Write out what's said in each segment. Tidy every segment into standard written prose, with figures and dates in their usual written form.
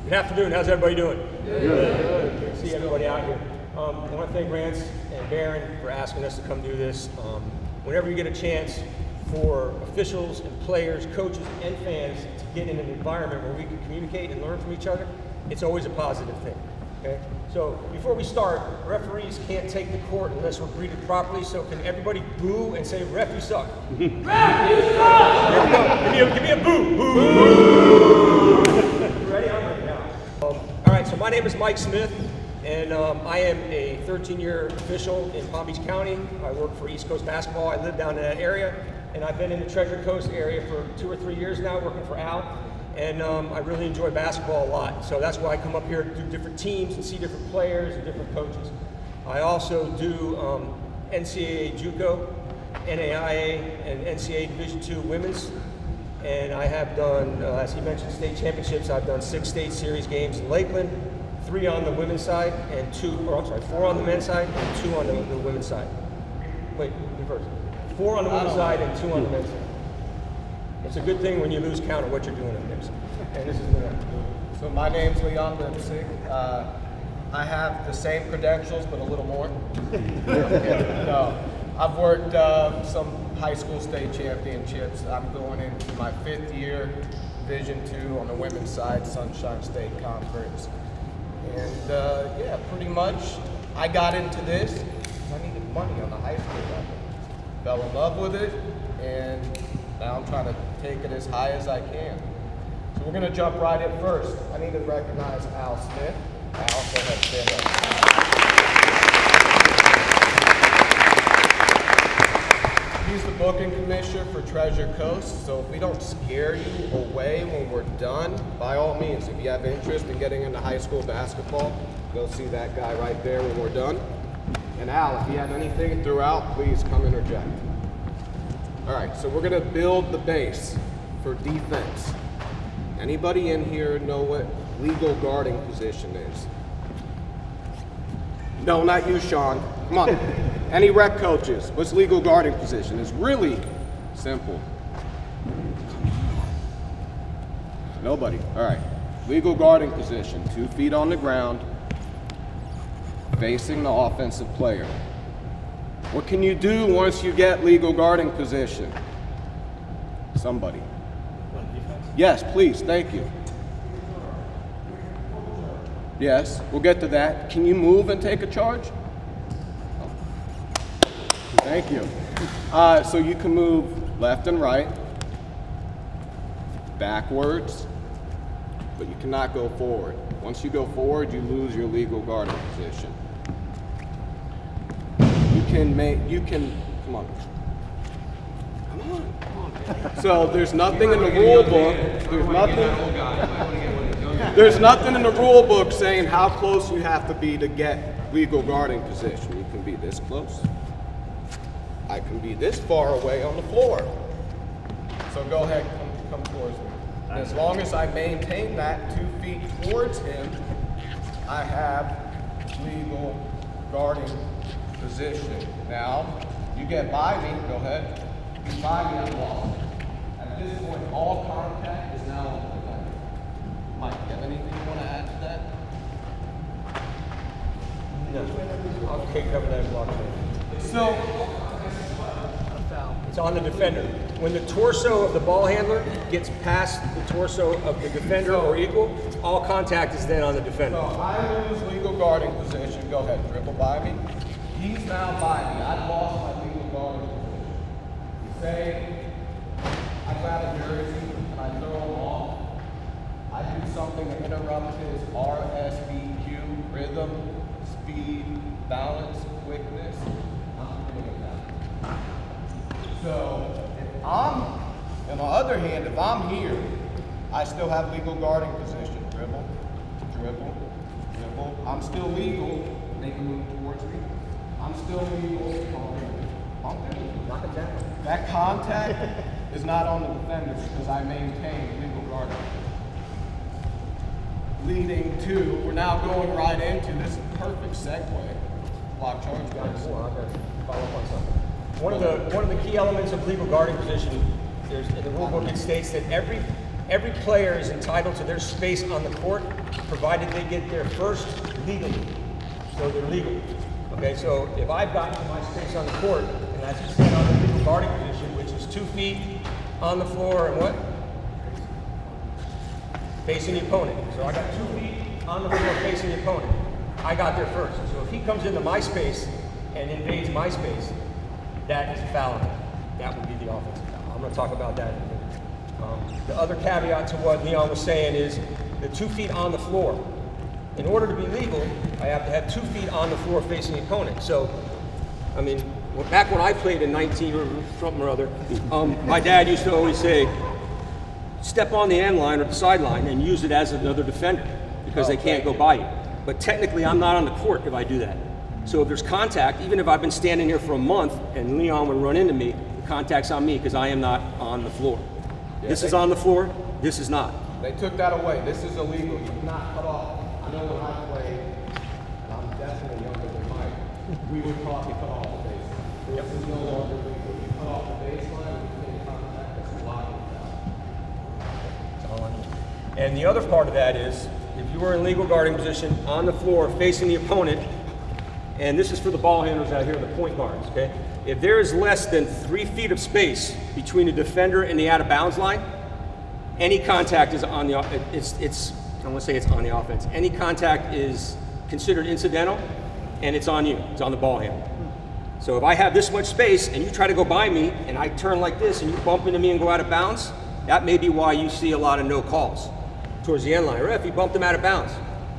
Good afternoon. How's everybody doing? Good to see everybody out here. I want to thank Rance and Barron for asking us to come do this. Whenever you get a chance for officials and players, coaches and fans to get in an environment where we can communicate and learn from each other, it's always a positive thing. Okay? So before we start, referees can't take the court unless we're greeted properly, so can everybody boo and say, "Ref, you suck"? Ref, you suck! There we go. Give me a boo. Boo! Ready? I'm ready now. All right, so my name is Mike Smith, and I am a 13-year official in Palm Beach County. I work for East Coast Basketball. I live down in that area, and I've been in the Treasure Coast area for 2 or 3 years now, working for Al. And I really enjoy basketball a lot. So that's why I come up here to do different teams and see different players and different coaches. I also do NCAA JUCO, NAIA, and NCAA Division II women's. And I have done, as he mentioned, state championships. I've done 6 state series games in Lakeland, 3 on the women's side, and 4 on the men's side, and 2 on the women's side. Wait, reverse. 4 on the women's side and 2 on the men's side. It's a good thing when you lose count of what you're doing in there. And this is the one. So my name's Leon Lipsick. I have the same credentials, but a little more. No, I've worked some high school state championships. I'm going into my 5th year, Division II on the women's side, Sunshine State Conference. And yeah, pretty much I got into this because I needed money on the high school level. Fell in love with it, and now I'm trying to take it as high as I can. So we're going to jump right in first. I need to recognize Al Smith. Al, go ahead, stand up. He's the booking commissioner for Treasure Coast. So if we don't scare you away when we're done, by all means, if you have interest in getting into high school basketball, go see that guy right there when we're done. And Al, if you have anything throughout, please come interject. All right, so we're gonna build the base for defense. Anybody in here know what legal guarding position is? No, not you, Sean. Come on. Any rec coaches? What's legal guarding position? It's really simple. Nobody. All right. Legal guarding position, 2 feet on the ground, facing the offensive player. What can you do once you get legal guarding position? Somebody. Yes, please, thank you. Yes, we'll get to that. Can you move and take a charge? Thank you. So you can move left and right, backwards, but you cannot go forward. Once you go forward, you lose your legal guarding position. Come on. So there's nothing in the rule book. There's nothing in the rule book saying how close you have to be to get legal guarding position. You can be this close. I can be this far away on the floor. So go ahead, come towards me. And as long as I maintain that 2 feet towards him, I have legal guarding position. Now, you get by me, go ahead. You by me, I'm lost. At this point, all contact is now on the defender. Mike, you have anything you want to add to that? No. Okay, cover that block. So, it's on the defender. When the torso of the ball handler gets past the torso of the defender or equal, all contact is then on the defender. So I lose legal guarding position. Go ahead, dribble by me. He's now by me. I've lost my legal guarding position. Say I grab a jersey and I throw him off. I do something to interrupt his RSBQ, rhythm, speed, balance, quickness. I'm doing that. So if I'm, on the other hand, if I'm here, I still have legal guarding position. Dribble, dribble, dribble. I'm still legal. Make a move towards me. I'm still legal. Knock it down. That contact is not on the defender because I maintain legal guarding. Leading to, we're now going right into this perfect segue. Block charge, guys. Follow up on something. One of the key elements of legal guarding position, in the rule book it states that every every player is entitled to their space on the court, provided they get there first legally. So they're legal. Okay, so if I've gotten my space on the court, and I just stand on the legal guarding position, which is 2 feet on the floor and what? Facing the opponent. So I got 2 feet on the floor facing the opponent. I got there first. So if he comes into my space and invades my space, that is a foul. That would be the offensive foul. I'm going to talk about that in a minute. The other caveat to what Leon was saying is the 2 feet on the floor. In order to be legal, I have to have 2 feet on the floor facing the opponent. So, I mean, back when I played in 19 or something or other, my dad used to always say, step on the end line or the sideline and use it as another defender because they can't go by you. But technically, I'm not on the court if I do that. So if there's contact, even if I've been standing here for a month and Leon would run into me, the contact's on me because I am not on the floor. Yeah, this is on the floor, this is not. They took that away. This is illegal. You cannot cut off. I know when I played, and I'm definitely younger than Mike, we would probably cut off the baseline. This is no longer legal. You cut off the baseline, you can't contact, that's a blocking foul. And the other part of that is, if you were in legal guarding position on the floor facing the opponent, and this is for the ball handlers out here, the point guards, okay? If there is less than 3 feet of space between the defender and the out of bounds line, any contact is on the, I want to say it's on the offense. Any contact is considered incidental, and it's on you. It's on the ball handler. So if I have this much space and you try to go by me and I turn like this and you bump into me and go out of bounds, that may be why you see a lot of no calls towards the end line. Or if you bumped him out of bounds,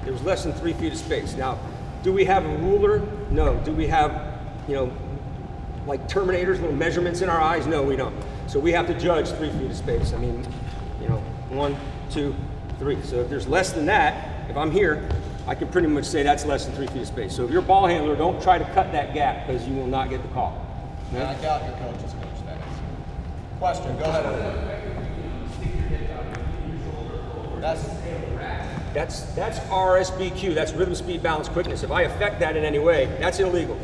there was less than 3 feet of space. Now, do we have a ruler? No. Do we have, like Terminators, little measurements in our eyes? No, we don't. So we have to judge 3 feet of space. I mean, 1, 2, 3. So if there's less than that, if I'm here, I can pretty much say that's less than 3 feet of space. So if you're a ball handler, don't try to cut that gap because you will not get the call. Yeah, I got your coach's coach, that is. Question, go ahead. That's RSBQ, that's rhythm, speed, balance, quickness. If I affect that in any way, that's illegal.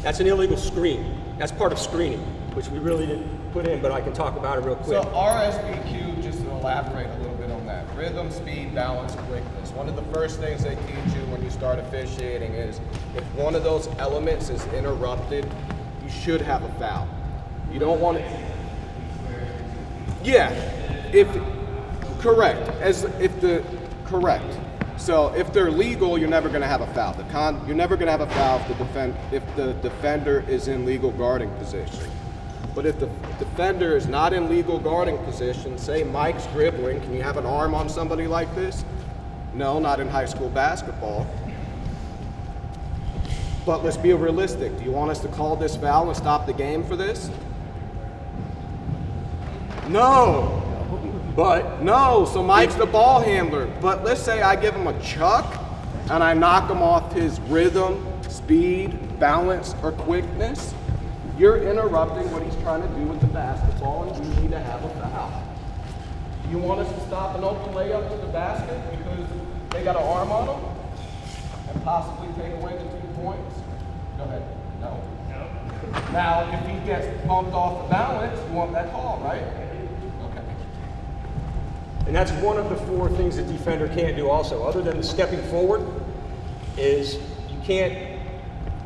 That's an illegal screen. That's part of screening, which we really didn't put in, but I can talk about it real quick. So RSBQ, just to elaborate a little bit on that, rhythm, speed, balance, quickness. One of the first things they teach you when you start officiating is if one of those elements is interrupted, you should have a foul. You don't want it. Yeah, correct. So if they're legal, you're never going to have a foul. You're never going to have a foul if the defender is in legal guarding position. But if the defender is not in legal guarding position, say Mike's dribbling, can you have an arm on somebody like this? No, not in high school basketball. But let's be realistic. Do you want us to call this foul and stop the game for this? No. So Mike's the ball handler. But let's say I give him a chuck and I knock him off his rhythm, speed, balance, or quickness. You're interrupting what he's trying to do with the basketball, and you need to have a foul. You want us to stop an open layup to the basket because they got an arm on them and possibly take away the 2 points? Go ahead. No. Now, if he gets bumped off the balance, you want that call, right? And that's one of the 4 things the defender can't do also, other than the stepping forward, is you can't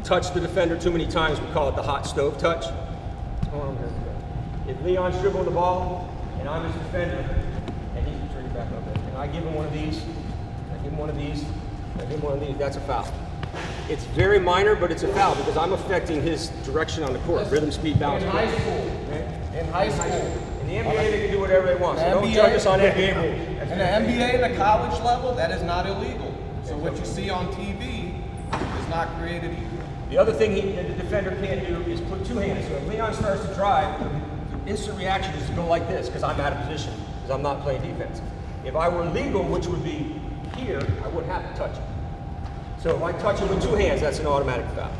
touch the defender too many times. We call it the hot stove touch. If Leon's dribbling the ball and I'm his defender, and he's turning back up there, and I give him one of these, I give him one of these, I give him one of these, that's a foul. It's very minor, but it's a foul because I'm affecting his direction on the court, rhythm, speed, balance. In high school. In high school. In the NBA, they can do whatever they want. So don't judge us on NBA rules. In the NBA and the college level, that is not illegal. So what you see on TV is not created either. The other thing the defender can't do is put 2 hands. So if Leon starts to drive, the instant reaction is to go like this because I'm out of position, because I'm not playing defense. If I were legal, which would be here, I wouldn't have to touch him. So if I touch him with 2 hands, that's an automatic foul.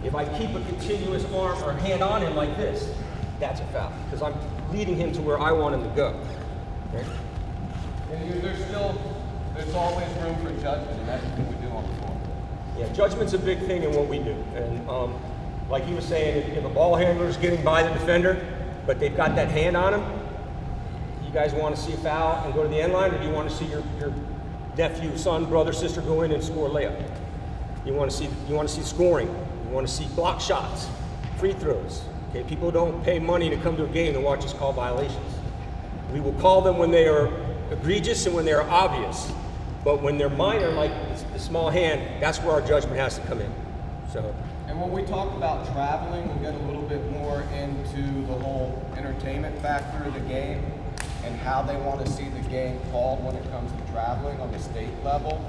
If I keep a continuous arm or hand on him like this, that's a foul because I'm leading him to where I want him to go. Okay? And there's always room for judgment in everything we do on the floor. Yeah, judgment's a big thing in what we do. And like he was saying, if a ball handler is getting by the defender, but they've got that hand on him, guys want to see a foul and go to the end line, or do you want to see your nephew, son, brother, sister go in and score a layup? You want to see scoring. You want to see block shots, free throws. Okay, people don't pay money to come to a game and watch us call violations. We will call them when they are egregious and when they are obvious. But when they're minor, like the small hand, that's where our judgment has to come in. So. And when we talk about traveling, we'll get a little bit more into the whole entertainment factor of the game and how they want to see the game called when it comes to traveling on the state level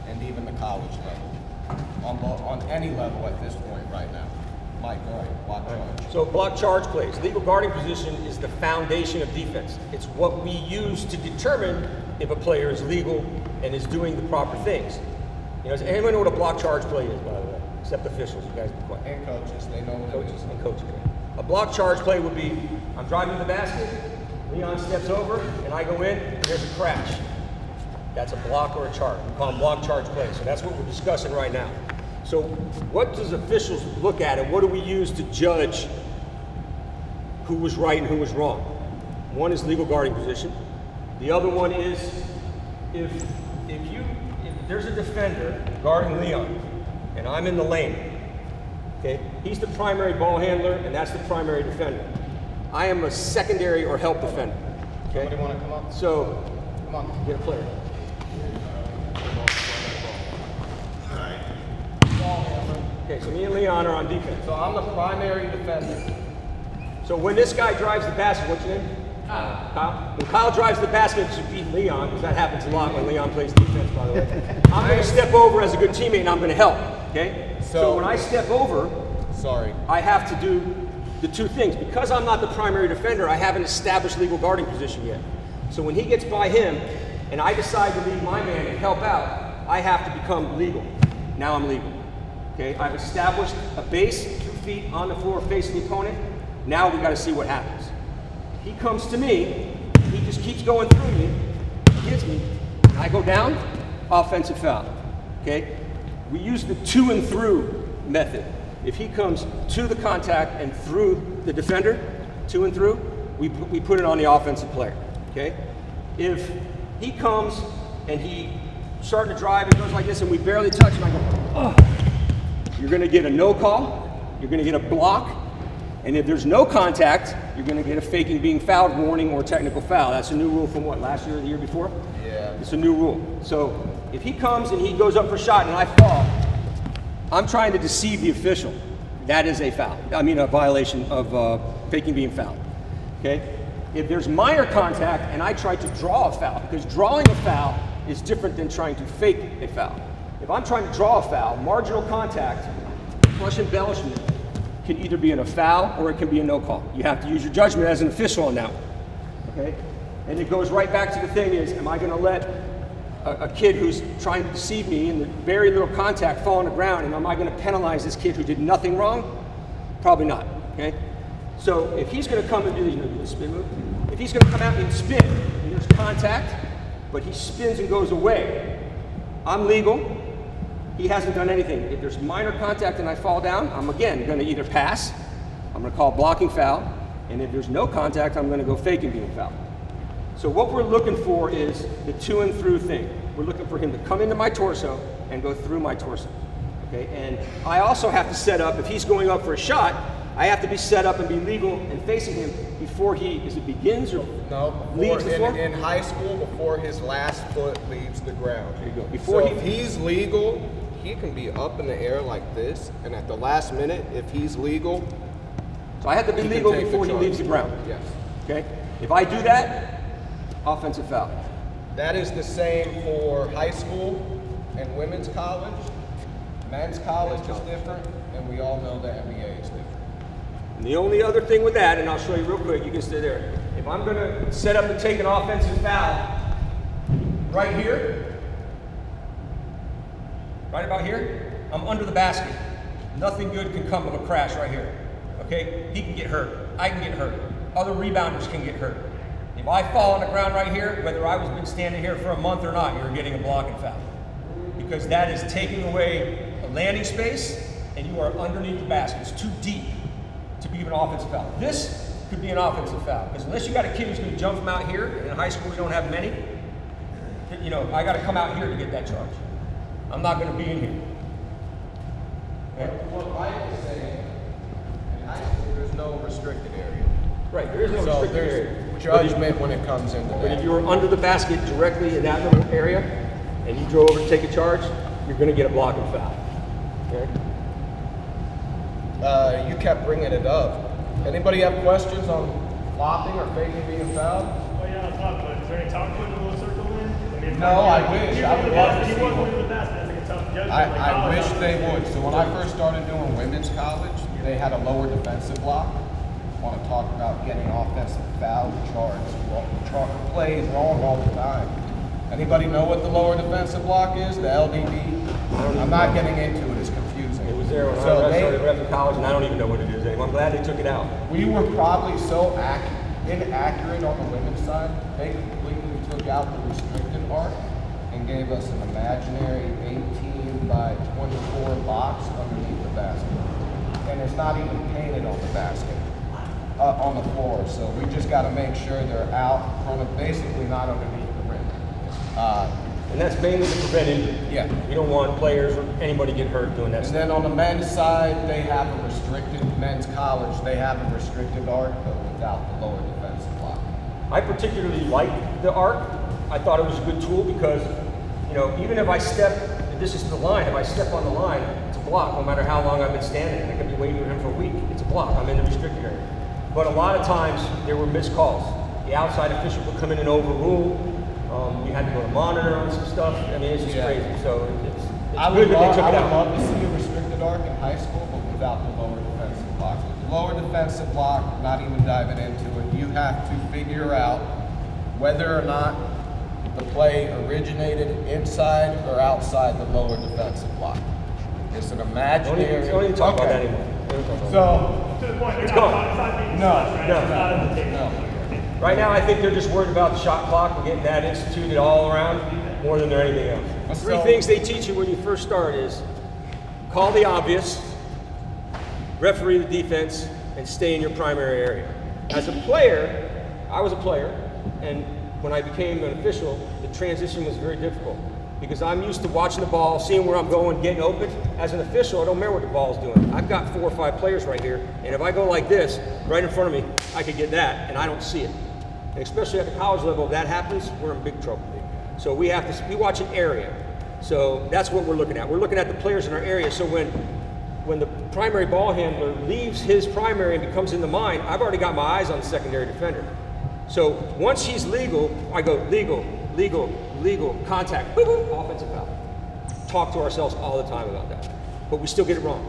and even the college level, on any level at this point right now. Mike, go ahead, block charge. So block charge plays. Legal guarding position is the foundation of defense. It's what we use to determine if a player is legal and is doing the proper things. You know, does anyone know what a block charge play is, by the way? Except officials, you guys be quiet. And coaches, they know what it is. And coaches. A block charge play would be, I'm driving to the basket, Leon steps over, and I go in, and there's a crash. That's a block or a charge. We call them block charge plays. So that's what we're discussing right now. So what does officials look at, and what do we use to judge who was right and who was wrong? One is legal guarding position. The other one is if there's a defender guarding Leon, and I'm in the lane, okay? He's the primary ball handler, and that's the primary defender. I am a secondary or help defender, okay? Somebody want to come up? So, Come on. get a player. Okay, so me and Leon are on defense. So I'm the primary defender. So when this guy drives the basket, what's your name? Kyle. When Kyle drives the basket, it should beat Leon, because that happens a lot when Leon plays defense, by the way. I'm going to step over as a good teammate, and I'm going to help, okay? So when I step over, I have to do the two things. Because I'm not the primary defender, I haven't established legal guarding position yet. So when he gets by him, and I decide to leave my man and help out, I have to become legal. Now I'm legal. Okay, I've established a base, 2 feet on the floor facing the opponent. Now we got to see what happens. He comes to me, he just keeps going through me, hits me, I go down, offensive foul. Okay, we use the to and through method. If he comes to the contact and through the defender, to and through, we put it on the offensive player. Okay, if he comes and he starting to drive and goes like this and we barely touch him, I go, oh. You're going to get a no call, you're going to get a block, and if there's no contact, you're going to get a faking being fouled warning or technical foul. That's a new rule from what, last year or the year before? Yeah. It's a new rule. So if he comes and he goes up for a shot and I fall, I'm trying to deceive the official. That is a foul. I mean a violation of faking being fouled. Okay? If there's minor contact and I try to draw a foul, because drawing a foul is different than trying to fake a foul. If I'm trying to draw a foul, marginal contact plus embellishment can either be in a foul or it can be a no call. You have to use your judgment as an official on that one. Okay? And it goes right back to the thing is, am I going to let a kid who's trying to deceive me and very little contact fall on the ground, and am I going to penalize this kid who did nothing wrong? Probably not. Okay? So if he's going to come and do the spin move, if he's going to come out and spin and there's contact, but he spins and goes away, I'm legal. He hasn't done anything. If there's minor contact and I fall down, I'm again going to either pass, I'm going to call blocking foul, and if there's no contact, I'm going to go faking being foul. So what we're looking for is the to and through thing. We're looking for him to come into my torso and go through my torso. Okay, and I also have to set up, if he's going up for a shot, I have to be set up and be legal and facing him before he, is it begins or leaves the floor? In high school, before his last foot leaves the ground. There you go. If he's legal, he can be up in the air like this, and at the last minute, if he's legal, so I have to be legal before he leaves the ground. Yes. Okay? If I do that, offensive foul. That is the same for high school and women's college. Men's college is different, and we all know the NBA is different. And the only other thing with that, and I'll show you real quick, you can stay there. If I'm going to set up to take an offensive foul right here, right about here, I'm under the basket. Nothing good can come of a crash right here. Okay? He can get hurt. I can get hurt. Other rebounders can get hurt. If I fall on the ground right here, whether I was been standing here for a month or not, you're getting a blocking foul. Because that is taking away a landing space, and you are underneath the basket. It's too deep to be an offensive foul. This could be an offensive foul. Because unless you got a kid who's going to jump from out here, and in high school we don't have many, you know, I got to come out here to get that charge. I'm not going to be in here. Okay? What Mike is saying, in high school, there's no restricted area. Right, there is no So restricted area. there's judgment when it comes into But if that. you were under the basket directly in that little area, and you drove over to take a charge, you're going to get a block and foul. Okay? You kept bringing it up. Anybody have questions on flopping or faking being fouled? Oh yeah, I thought, but is there any talk to it in the circle in? I mean, No, I wish. I would love to see He wasn't one. in the basket. That's like a tough judgment. I wish they would. So when I first started doing women's college, they had a lower defensive block. Want to talk about getting offensive foul charts, plays wrong all the time. Anybody know what the lower defensive block is? The LDB? I'm not getting into it. It's confusing. It was there when So I started rep college, and I don't even know what it is anymore. I'm glad they took it out. we were probably so inaccurate on the women's side, they completely took out the restricted arc and gave us an imaginary 18 by 24 box underneath the basket. And it's not even painted on the basket, on the floor. So we just got to make sure they're out in front of, basically not underneath the rim. And that's mainly to prevent injury. Yeah. We don't want players or anybody get hurt doing that And stuff. then on the men's side, they have a restricted, men's college, they have a restricted arc, but without the lower defensive block. I particularly liked the arc. I thought it was a good tool because, you know, even if I step, this is the line, if I step on the line, it's a block, no matter how long I've been standing. And I could be waiting for him for a week. It's a block. I'm in the restricted area. But a lot of times, there were missed calls. The outside official would come in and overrule. You had to go to monitor on some stuff. I mean, it's just crazy. So it's good that they took it I would out. love to see a restricted arc in high school, but without the lower defensive block. With the lower defensive block, not even diving into it, you have to figure out whether or not the play originated inside or outside the lower defensive block. It's an imaginary. Don't even talk about that Okay. anymore. Don't talk about that. So, To the point, It's they're gone. not, it's not being No, discussed, right? no, It's not on the table. no. Right now, I think they're just worried about the shot clock and getting that instituted all around more than they're anything else. Let's Three go. things they teach you when you first start is call the obvious, referee the defense, and stay in your primary area. As a player, I was a player, and when I became an official, the transition was very difficult because I'm used to watching the ball, seeing where I'm going, getting open. As an official, I don't care what the ball's doing. I've got 4 or 5 players right here, and if I go like this, right in front of me, I could get that, and I don't see it. And especially at the college level, if that happens, we're in big trouble. So we have to, we watch an area. So that's what we're looking at. We're looking at the players in our area. So when the primary ball handler leaves his primary and becomes into mine, I've already got my eyes on the secondary defender. So once he's legal, I go legal, legal, legal, contact, boop, boop, offensive foul. Talk to ourselves all the time about that. But we still get it wrong.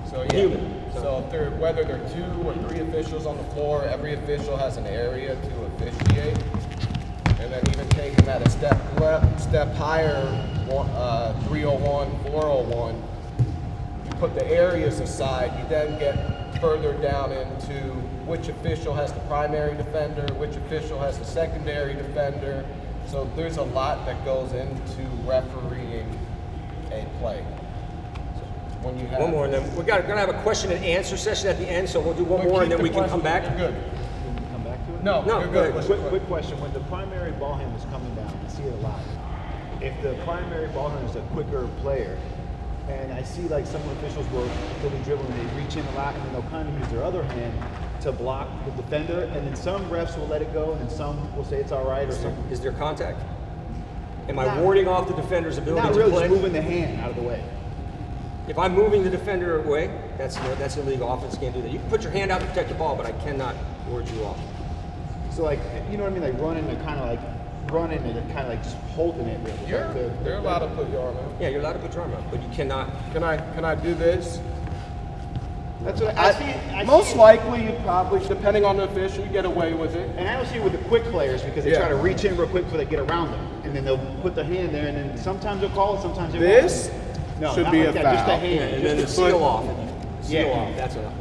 So We're yeah. human. So if there, whether there are 2 or 3 officials on the floor, every official has an area to officiate. And then even taking that a step higher, 301, 401, you put the areas aside, you then get further down into which official has the primary defender, which official has the secondary defender. So there's a lot that goes into refereeing a play. When you have One more, and then we're gonna have a question and answer session at the end, so we'll do one But more, keep and then the we can come question- back. You're good. Come back to it? No, No, you're go good. ahead. Quick question. When the primary ball handler's coming down, I see it a lot. If the primary ball handler's a quicker player, and I see like some officials will be dribbling, they reach in a lot, and then they'll kind of use their other hand to block the defender, and then some refs will let it go, and then some will say it's all right, or something. Is there contact? Am I Not- warding off the defender's ability Not to really, play? just moving the hand out of the way. If I'm moving the defender away, that's illegal. Offense can't do that. You can put your hand out to protect the ball, but I cannot ward you off. So like, you know what I mean? Like running and kind of like running and kind of like just holding it. Really. You're allowed to put your arm out. Yeah, you're allowed to put your arm out, but you cannot. Can I do this? That's what I see. I Most see it. likely, you probably, depending on the official, you get away with it. And I don't see it with the quick players because they Yeah. try to reach in real quick before they get around them, and then they'll put their hand there, and then sometimes they'll call it, sometimes they This won't. No, should not be like a that, just a foul. hand. And then the just seal foot. off. Seal Yeah. off. That's enough.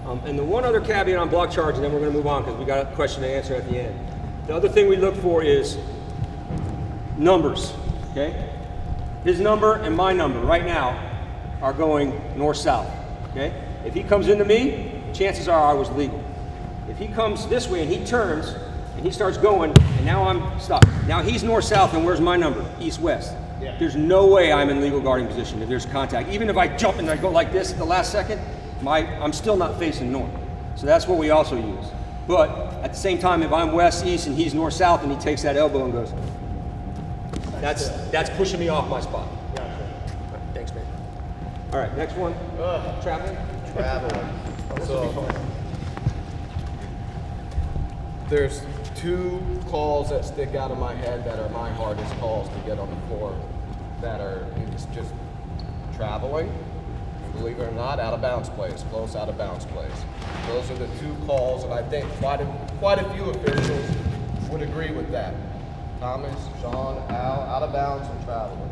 Okay. And the one other caveat on block charge, and then we're going to move on because we got a question to answer at the end. The other thing we look for is numbers. Okay, his number and my number right now are going north-south. Okay, if he comes into me, chances are I was legal. If he comes this way and he turns and he starts going, and now I'm stopped. Now he's north-south, and where's my number? East-west. Yeah. There's no way I'm in legal guarding position if there's contact. Even if I jump and I go like this at the last second, I'm still not facing north. So that's what we also use. But at the same time, if I'm west-east and he's north-south and he takes that elbow and goes, that's pushing me off my spot. Gotcha. All right, thanks, man. All right, next one. Traveling. Traveling. So there's two calls that stick out of my head that are my hardest calls to get on the floor that are it's just traveling, believe it or not, out of bounds plays, close out of bounds plays. Those are the two calls, and I think quite a few officials would agree with that. Thomas, Sean, Al, out of bounds and traveling.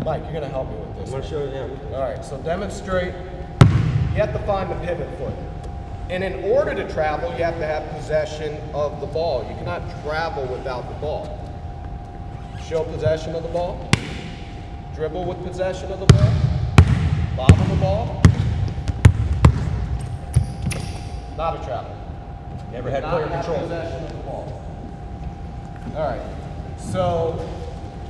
Mike, you're gonna help me with this. I'm going to show you now. All right, so demonstrate. You have to find the pivot foot. And in order to travel, you have to have possession of the ball. You cannot travel without the ball. Show possession of the ball. Dribble with possession of the ball. Bobble the ball. Not a travel. Never had Not player have control. possession of the ball. All right, so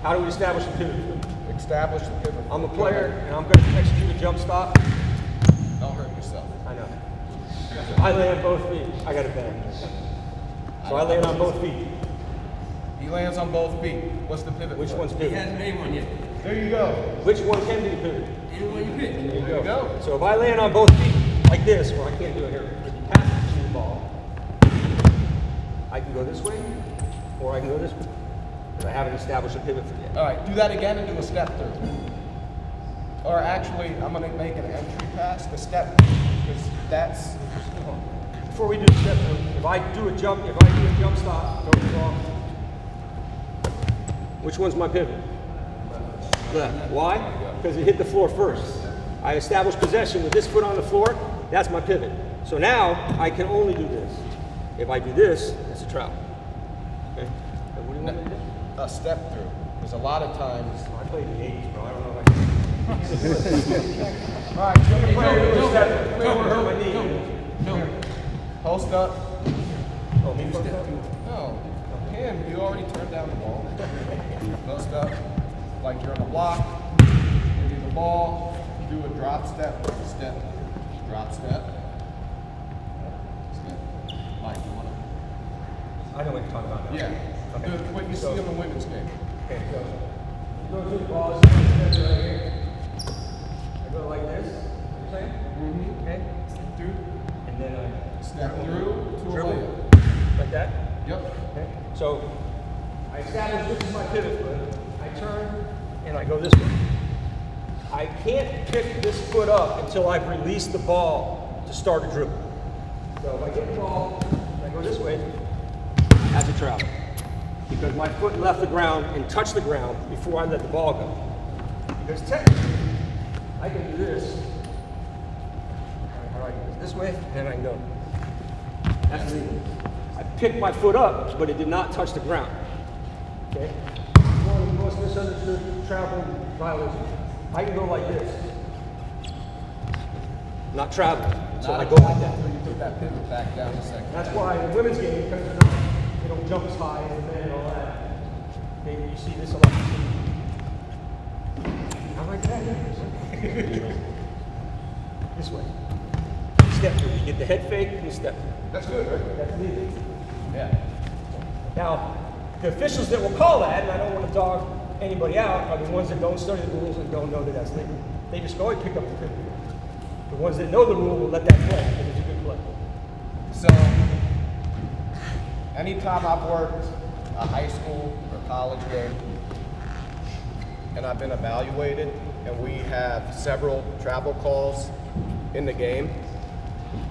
How do we establish a pivot? establish the pivot. I'm a player, and I'm going to execute a jump stop. Don't hurt yourself. I know. I lay on both feet. I got a bang. So I land on both feet. He lands on both feet. What's the pivot? Which foot? one's pivot? hasn't made one yet. There you go. Which one can be pivot? Any one you pick. There you There you go. So if I land on both feet like this, or I can't do it here, if you pass the ball, I can go this way, or I can go this way. But I haven't established a pivot for yet. All right, do that again and do a step through. Or actually, I'm going to make an entry pass, the step through, because that's. Before we do the step through, if I do a jump stop, go wrong. Which one's my pivot? Left. Why? Because it hit the floor first. I established possession with this foot on the floor. That's my pivot. So now I can only do this. If I do this, it's a travel. Okay. So what do you want me to do? A step through. Because a lot of times. I played in the 80s, bro. I don't know if I can. All right, If I do a step, I don't want to hurt my knee. post up. Oh, me first? No, him, you already turned down the ball. Post up, like you're on a block. Give you the ball. Do a drop step, step, drop step. Step. Mike, you want to? I know what you're talking about now. Yeah. Okay. Do what you see in the women's game. Okay, so go through the ball, right here. I go like this. You know what I'm saying? Mm-hmm. Okay. Step through, and then I Step through to a dribble layup. like that. Yep. Okay. So I establish this is my pivot foot. I turn and I go this way. I can't pick this foot up until I've released the ball to start a dribble. So if I get the ball and I go this way, that's a travel. Because my foot left the ground and touched the ground before I let the ball go. Because technically, I can do this. All right, this way, and I can go. That's legal. I picked my foot up, but it did not touch the ground. Okay? One of the most misunderstood traveling violations. I can go like this. Not traveling. So I go like that. Until you put that pivot back down a second. That's why in the women's game, because they don't jump as high as the men and all that, you see this a lot. I like that. This way. Step through. You get the head fake and you step through. That's good, right? That's legal. Yeah. Now, the officials that will call that, and I don't want to dog anybody out, are the ones that don't study the rules and don't know that that's legal. They just go and pick up the pivot. The ones that know the rule will let that play because it's a good play. So, anytime I've worked a high school or college game, and I've been evaluated, and we have several travel calls in the game,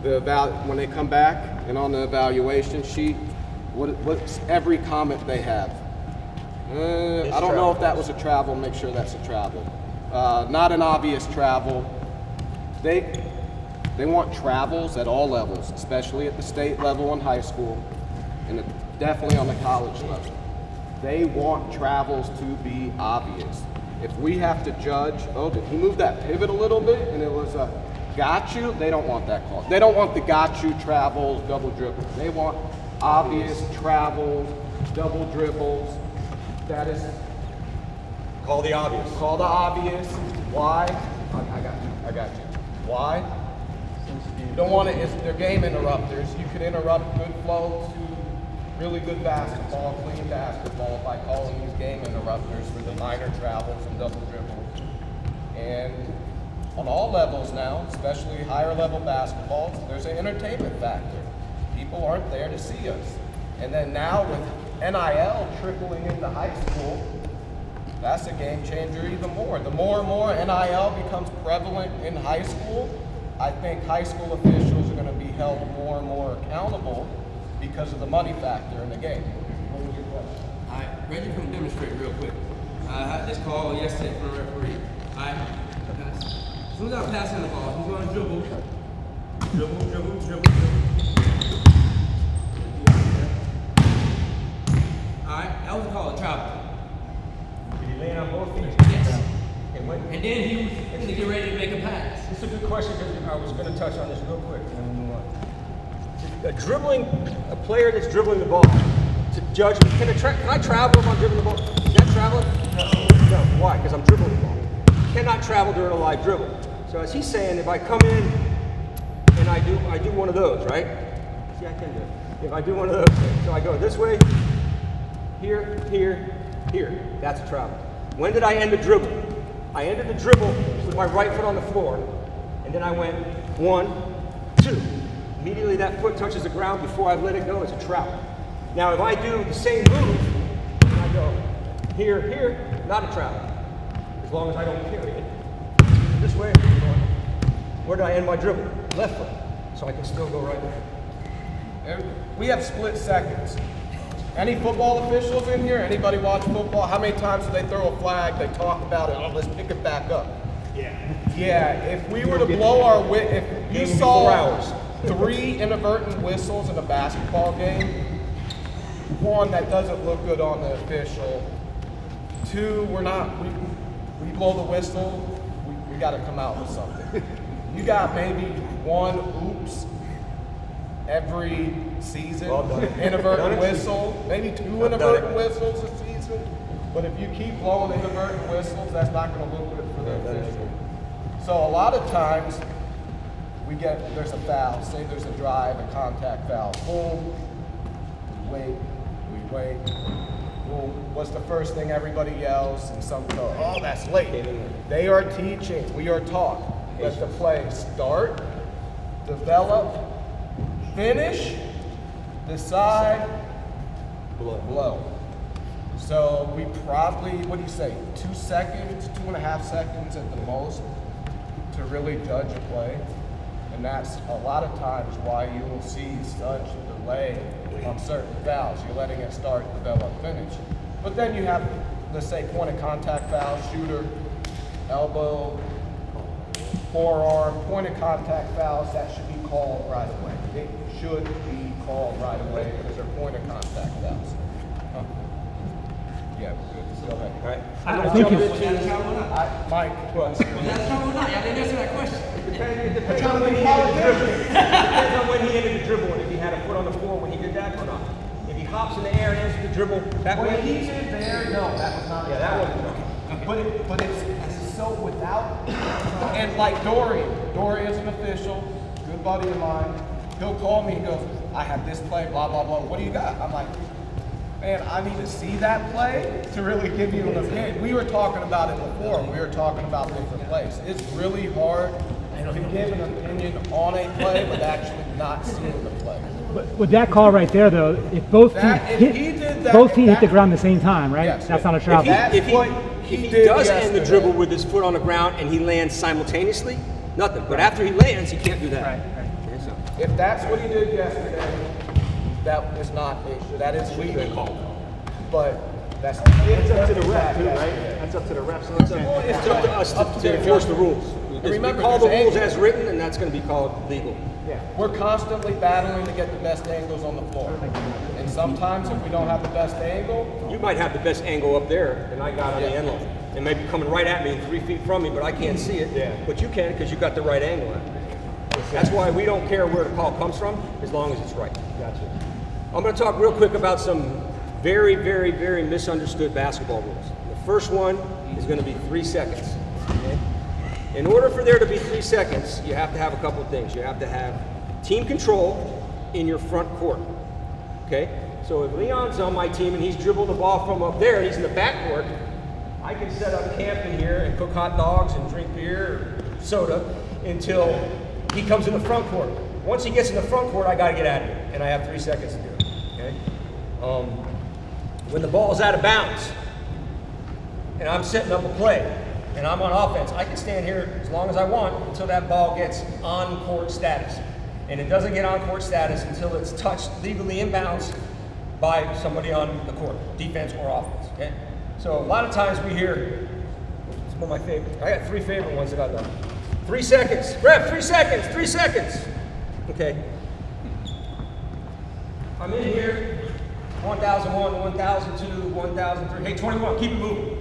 when they come back and on the evaluation sheet, what's every comment they have? I don't know if that was a travel. Make sure that's a travel. Not an obvious travel. They want travels at all levels, especially at the state level in high school, and definitely on the college level. They want travels to be obvious. If we have to judge, oh, did he move that pivot a little bit? And it was a got you, they don't want that call. They don't want the got you travels, double dribbles. They want obvious travels, double dribbles. That is Call the obvious. call the obvious. Why? I got you. Why? You don't want to, they're game interrupters. You could interrupt good flow to really good basketball, clean basketball by calling these game interrupters for the minor travels and double dribbles. And on all levels now, especially higher level basketball, there's an entertainment factor. People aren't there to see us. And then now with NIL trickling into high school, that's a game changer even more. The more and more NIL becomes prevalent in high school, I think high school officials are going to be held more and more accountable because of the money factor in the game. What was your question? All right, Reggie, come demonstrate real quick. I had this call yesterday from the referee. All right, pass. As soon as I'm passing the ball, he's going to dribble. All right, that was called a travel. Did he land on both feet? Yes. And when, And then he was going to get ready to make a pass. This is a good question because I was going to touch on this real quick. And then we'll move on. A player that's dribbling the ball, to judge, can I travel if I'm dribbling the ball? Is that traveling? No. Why? Because I'm dribbling the ball. You cannot travel during a live dribble. So as he's saying, if I come in and I do one of those, right? See, I can do it. If I do one of those, so I go this way, here, here, here. That's a travel. When did I end the dribble? I ended the dribble with my right foot on the floor, and then I went 1, 2. Immediately that foot touches the ground before I let it go, it's a travel. Now if I do the same move, and I go here, here, not a travel. As long as I don't carry it. This way, where did I end my dribble? Left foot. So I can still go right there. We have split seconds. Any football officials in here? Anybody watch football? How many times do they throw a flag? They talk about it. Oh, let's pick it back up. Yeah. If we were to blow our if you Game saw 4 hours. 3 inadvertent whistles in a basketball game, 1, that doesn't look good on the official. 2, we blow the whistle. We got to come out with something. You got maybe 1 oops every season, Well done. inadvertent whistle, maybe 2 inadvertent whistles a season. But if you keep blowing inadvertent whistles, that's not going to look good for the official. So a lot of times there's a foul. Say there's a drive, a contact foul. Boom. We wait. Boom. What's the first thing everybody yells? And some go, oh, that's late. They are teaching. We are taught. Let the play start, develop, finish, decide, blow. So we probably, what do you say, 2 seconds, 2.5 seconds at the most to really judge a play. And that's a lot of times why you will see such a delay on certain fouls. You're letting it start, develop, finish. But then you have, let's say, point of contact foul, shooter, elbow, forearm, point of contact fouls, that should be called right away. It should be called right away because they're point of contact fouls. Yeah, good. Go ahead. All right. I think it's, Was that a travel or not? Mike, Was that a travel or not? Y'all didn't answer that question. It depends on when he ended the dribble. It depends on when he ended the dribble and if he had a foot on the floor when he did that or not. If he hops in the air and ends the dribble that when way, he did there, no, that was not. yeah, that wasn't. But it's so without, and like Dory is an official, good buddy of mine. He'll call me and goes, I have this play, blah, blah, blah. What do you got? I'm like, man, I need to see that play to really give you an opinion. We were talking about it before. We were talking about different plays. It's really hard to give an opinion on a play but actually not seeing the play. but with that call right there, though, if both If feet he hit, did that- both feet hit the that- ground at the same time, right? Yes. That's not a travel. That's If what he did does end the yesterday. dribble with his foot on the ground and he lands simultaneously, nothing. But after he lands, he can't do that. Right. Okay, so If that's what he did yesterday, that is not, that is been legal. called. But that's It's up to the ref too, right? That's up to the refs. It's up to us to enforce the rules. We remember, call the there's rules angles. as written, and that's going to be called legal. We're constantly battling to get the best angles on the floor. And sometimes if we don't have the best angle, You might have the best angle up there than I got on the end line. It may be coming right at me 3 feet from me, but I can't see it. Yeah. But you can because you got the right angle. That's why we don't care where the call comes from, as long as it's right. Gotcha. I'm going to talk real quick about some very, very, very misunderstood basketball rules. The first one is going to be 3 seconds. Okay? In order for there to be 3 seconds, you have to have a couple of things. You have to have team control in your front court. Okay? So if Leon's on my team and he's dribbled the ball from up there and he's in the back court, I can set up camp in here and cook hot dogs and drink beer or soda until he comes in the front court. Once he gets in the front court, I got to get out of here, and I have 3 seconds to do it. Okay? When the ball is out of bounds, and I'm setting up a play, and I'm on offense, I can stand here as long as I want until that ball gets on court status, and it doesn't get on court status until it's touched legally inbounds by somebody on the court, defense or offense. Okay? So a lot of times we hear, it's one of my favorites. I got 3 favorite ones that I love. 3 seconds, ref, 3 seconds, 3 seconds. Okay. I'm in here, 1001, 1002, 1003. Hey, 21, keep it moving.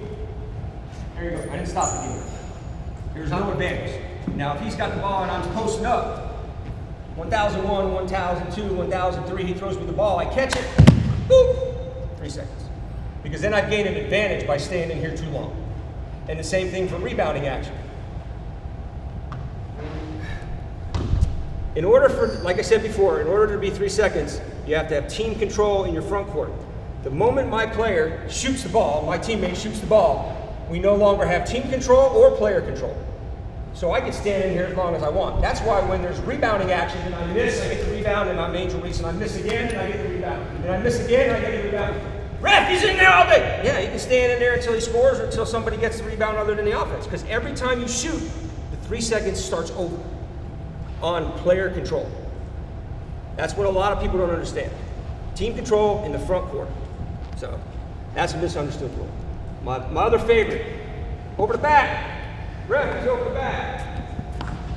There you go. I didn't stop the game. Here's no advantage. Now, if he's got the ball and I'm posting up, 1001, 1002, 1003, he throws me the ball, I catch it, boop, 3 seconds. Because then I've gained an advantage by staying in here too long. And the same thing for rebounding action. In order for, like I said before, in order to be 3 seconds, you have to have team control in your front court. The moment my player shoots the ball, my teammate shoots the ball, we no longer have team control or player control. So I can stand in here as long as I want. That's why when there's rebounding action and I miss, I get the rebound and I'm Angel Reese, and I miss again and I get the rebound. And I miss again and I get the rebound. Ref, he's in there all day. Yeah, he can stand in there until he scores or until somebody gets the rebound other than the offense. Because every time you shoot, the 3 seconds starts over on player control. That's what a lot of people don't understand. Team control in the front court. So that's a misunderstood rule. My other favorite, over the back. Ref, he's over the back.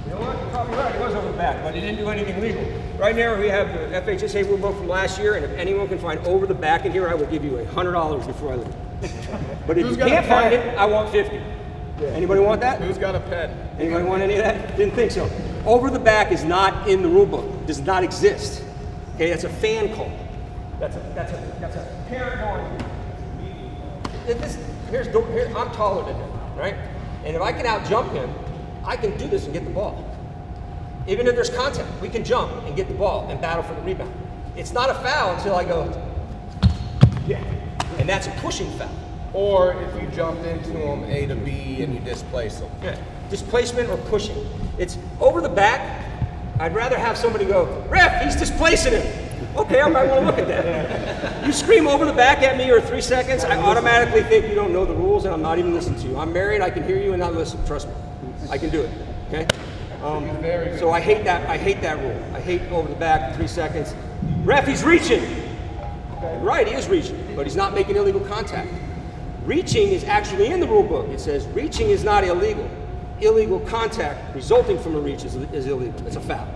You know what? You're probably right, he was over the back, but he didn't do anything legal. Right now we have the FHSA rule book from last year, and if anyone can find over the back in here, I will give you $100 before I leave. But if you can't find it, I want 50. Anybody want that? Who's got a pen? Anybody want any of that? Didn't think so. Over the back is not in the rule book. Does not exist. Okay, that's a fan call. That's a parent going. Here, I'm taller than him, right? And if I can out jump him, I can do this and get the ball. Even if there's contact, we can jump and get the ball and battle for the rebound. It's not a foul until I go, yeah, and that's a pushing foul. Or if you jumped into him A to B and you displace him. Yeah, displacement or pushing. It's over the back. I'd rather have somebody go, ref, he's displacing him. Okay, I might want to look at that. You scream over the back at me or 3 seconds, I automatically think you don't know the rules and I'm not even listening to you. I'm married, I can hear you and not listen. Trust me, I can do it. Okay. So I hate that. I hate that rule. I hate over the back 3 seconds. Ref, he's reaching. Right, he is reaching, but he's not making illegal contact. Reaching is actually in the rule book. It says reaching is not illegal. Illegal contact resulting from a reach is illegal. It's a foul.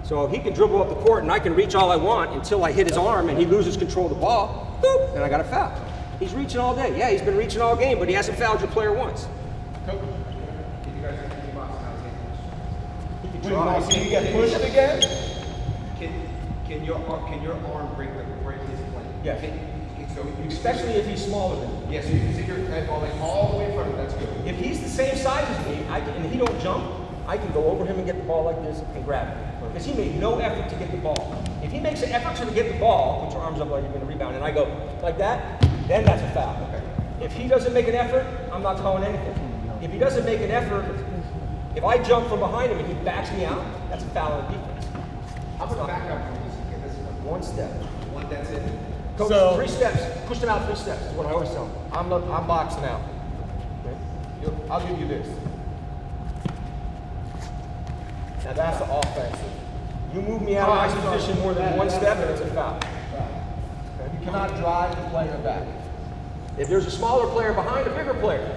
So he can dribble up the court and I can reach all I want until I hit his arm and he loses control of the ball. Boop, and I got a foul. He's reaching all day. Yeah, he's been reaching all game, but he hasn't fouled your player once. Can you get pushed again? Can your arm break his play? Yeah. So Especially if he's smaller than me. yeah, so you can see your head falling all the way in front of you. That's good. If he's the same size as me, and he don't jump, I can go over him and get the ball like this and grab it. Because he made no effort to get the ball. If he makes an effort to get the ball, put your arms up like you're going to rebound, and I go like that, then that's a foul. If he doesn't make an effort, I'm not calling anything. If he doesn't make an effort, if I jump from behind him and he backs me out, that's a foul on defense. How about back up? One step. One, that's it. Coach, So- 3 steps. Push them out 3 steps is what I always tell them. I'm boxing out. I'll give you this. Now That's the offensive. you move me out of my position more than 1 step and it's a foul. You cannot drive the player back. If there's a smaller player behind a bigger player,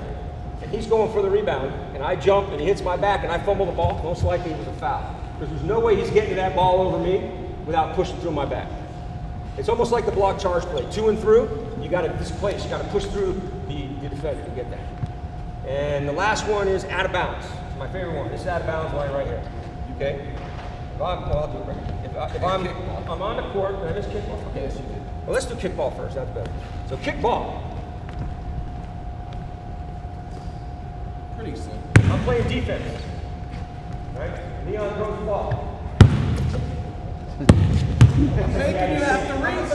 and he's going for the rebound, and I jump and he hits my back and I fumble the ball, most likely it was a foul. Because there's no way he's getting to that ball over me without pushing through my back. It's almost like the block charge play. To and through, you got to displace, you got to push through the defender to get that. And the last one is out of bounds. It's my favorite one. This is out of bounds line right here. Okay? I'll do it right. If I'm on the court, can I just kickball? Okay. Yes, you did. Well, let's do kickball first. That's better. So kickball. Pretty simple. I'm playing defense. Right? Leon throws the ball. I'm making you have to reach.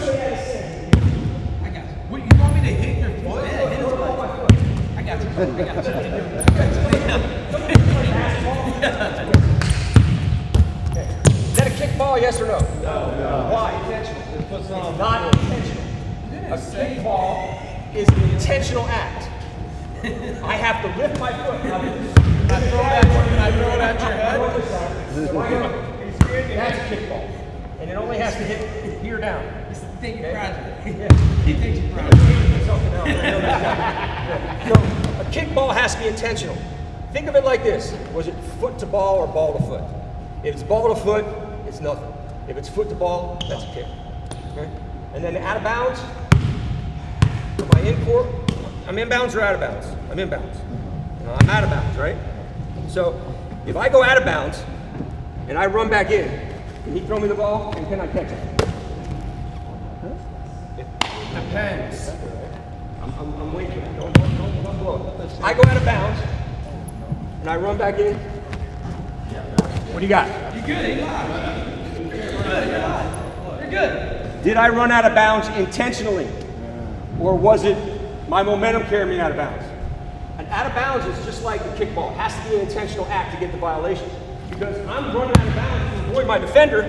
I got you. What, you want me to hit your foot? Yeah, hit his foot. I got you. Is that a kickball, yes or no? No. Why? It's not intentional. A kickball is an intentional act. I have to lift my foot. Now, I throw it at your head. That's a kickball. And it only has to hit here down. Take your pride. Yeah. He takes your pride. Something else. So a kickball has to be intentional. Think of it like this. Was it foot to ball or ball to foot? If it's ball to foot, it's nothing. If it's foot to ball, that's a kick. Okay? And then out of bounds, am I in court? I'm in bounds or out of bounds? I'm in bounds. I'm out of bounds, right? So if I go out of bounds and I run back in, can he throw me the ball and can I catch it? Depends. I'm waiting for that. Don't blow it. I go out of bounds and I run back in. What do you got? You good? You're good. Did I run out of bounds intentionally? Or was it my momentum carrying me out of bounds? And out of bounds is just like the kickball. It has to be an intentional act to get the violation. Because I'm running out of bounds to avoid my defender,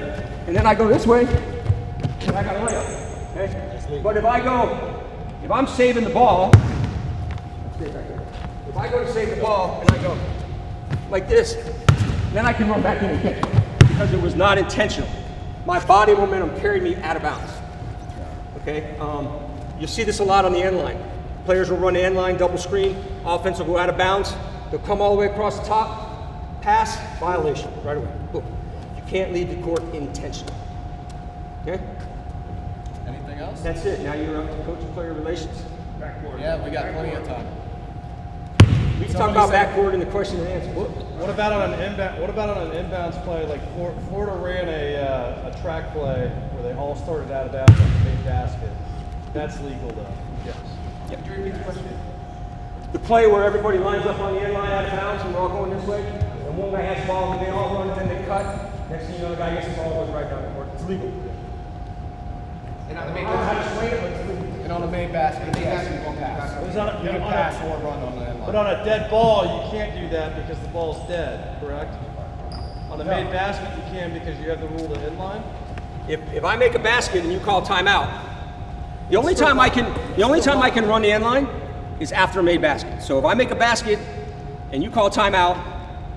and then I go this way, and I got a layup. Okay? But if I'm saving the ball, if I go to save the ball and I go like this, then I can run back in and catch it. Because it was not intentional. My body momentum carried me out of bounds. Okay? You see this a lot on the end line. Players will run the end line, double screen, offense will go out of bounds, they'll come all the way across the top, pass, violation, right away. Boom. You can't leave the court intentionally. Okay? Anything else? That's it. Now you're up to coach and player relations. Yeah, we got plenty of time. We can talk about backcourt in the question and answer. What about on an inbound? What about on an inbounds play? Like Florida ran a track play where they all started out of bounds on the main basket. That's legal though. Yes. Yep. Do you repeat the question? The play where everybody lines up on the end line out of bounds and we're all going this way, and one guy has the ball and they all run and then they cut. Next thing you know, the guy gets the ball, goes right down the court. It's legal. And on the main I don't know how to explain it, but it's legal. And on the main basket, yes, you can pass. It was on a, You can pass or run on the end but line. on a dead ball, you can't do that because the ball's dead, correct? On the main basket, you can because you have the rule to inline. If I make a basket and you call timeout, the only time I can run the end line is after a made basket. So if I make a basket and you call timeout,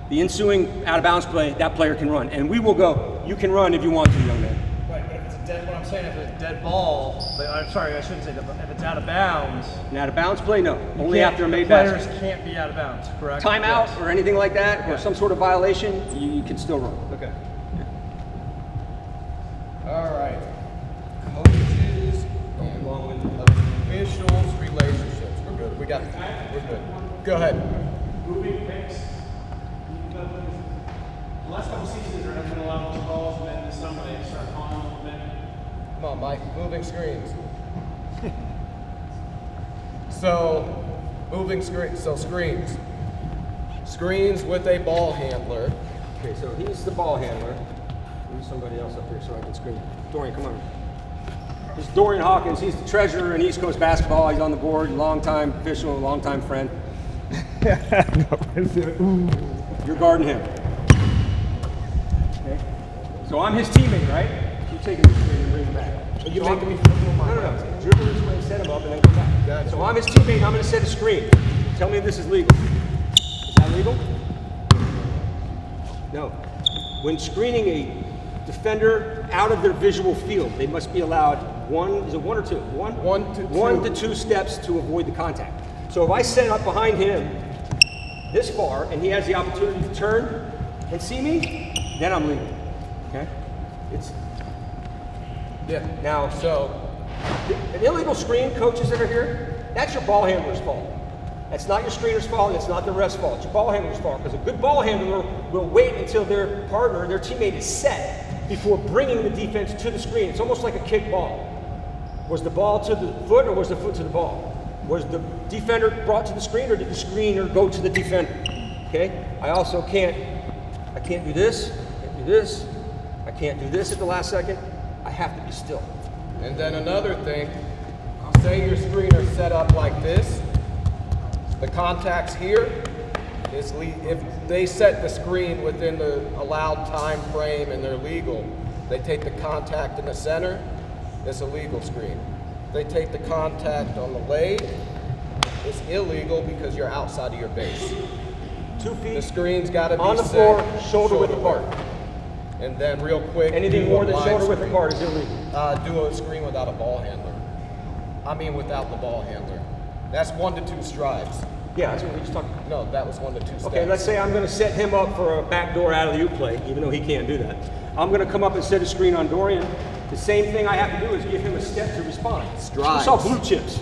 the ensuing out of bounds play, that player can run. And we will go, you can run if you want to, young man. Right, but if it's a dead, what I'm saying, if it's a dead ball, I'm sorry, I shouldn't say that, but if it's out of bounds, An out of bounds play, no. Only can't- after a made players basket. can't be out of bounds, correct? Timeout Yes. or anything like that, or Okay. some sort of violation, you can still run. Okay. All right. Coaches and officials relationships. We're good. We're good. Go ahead. Moving picks. The last couple seasons, there haven't been a lot of calls, and then this summer they start calling a little bit. Come on, Mike. Moving screens. So, moving screens. So screens. Screens with a ball handler. Okay, so he's the ball handler. There's somebody else up here so I can screen. Dorian, come on. This is Dorian Hawkins. He's the treasurer in East Coast basketball. He's on the board, longtime official, longtime friend. You're guarding him. Okay. So I'm his teammate, right? You're taking the screen and bring him back. Are you So making me No. Dribble this way, set him up, and then come back. Gotcha. So I'm his teammate, and I'm going to set a screen. Tell me if this is legal. Is that legal? No. When screening a defender out of their visual field, they must be allowed one or two? One to two steps to avoid the contact. So if I set up behind him this far and he has the opportunity to turn and see me, then I'm legal. Okay? Yeah. Now, so an illegal screen, coaches that are here, that's your ball handler's fault. It's not your screener's fault, it's not the ref's fault, it's your ball handler's fault. Because a good ball handler will wait until their partner, their teammate is set before bringing the defense to the screen. It's almost like a kick ball. Was the ball to the foot or was the foot to the ball? Was the defender brought to the screen or did the screener go to the defender? Okay? I also can't do this, can't do this, I can't do this at the last second. I have to be still. And then another thing, say your screener's set up like this, the contacts here, if they set the screen within the allowed time frame and they're legal, they take the contact in the center, it's a legal screen. They take the contact on the leg, it's illegal because you're outside of your base. 2 feet The screen's got to be on the set floor, shoulder width apart. And then real quick, Anything do more a than blind shoulder width screen. apart is illegal. Do a screen without a ball handler. I mean without the ball handler. That's 1 to 2 strides. Yeah, that's what we just talked about. No, that was 1 to 2 steps. Okay, let's say I'm going to set him up for a backdoor out of the oop play, even though he can't do that. I'm going to come up and set a screen on Dorian. The same thing I have to do is give him a step to respond. Strides. We saw blue chips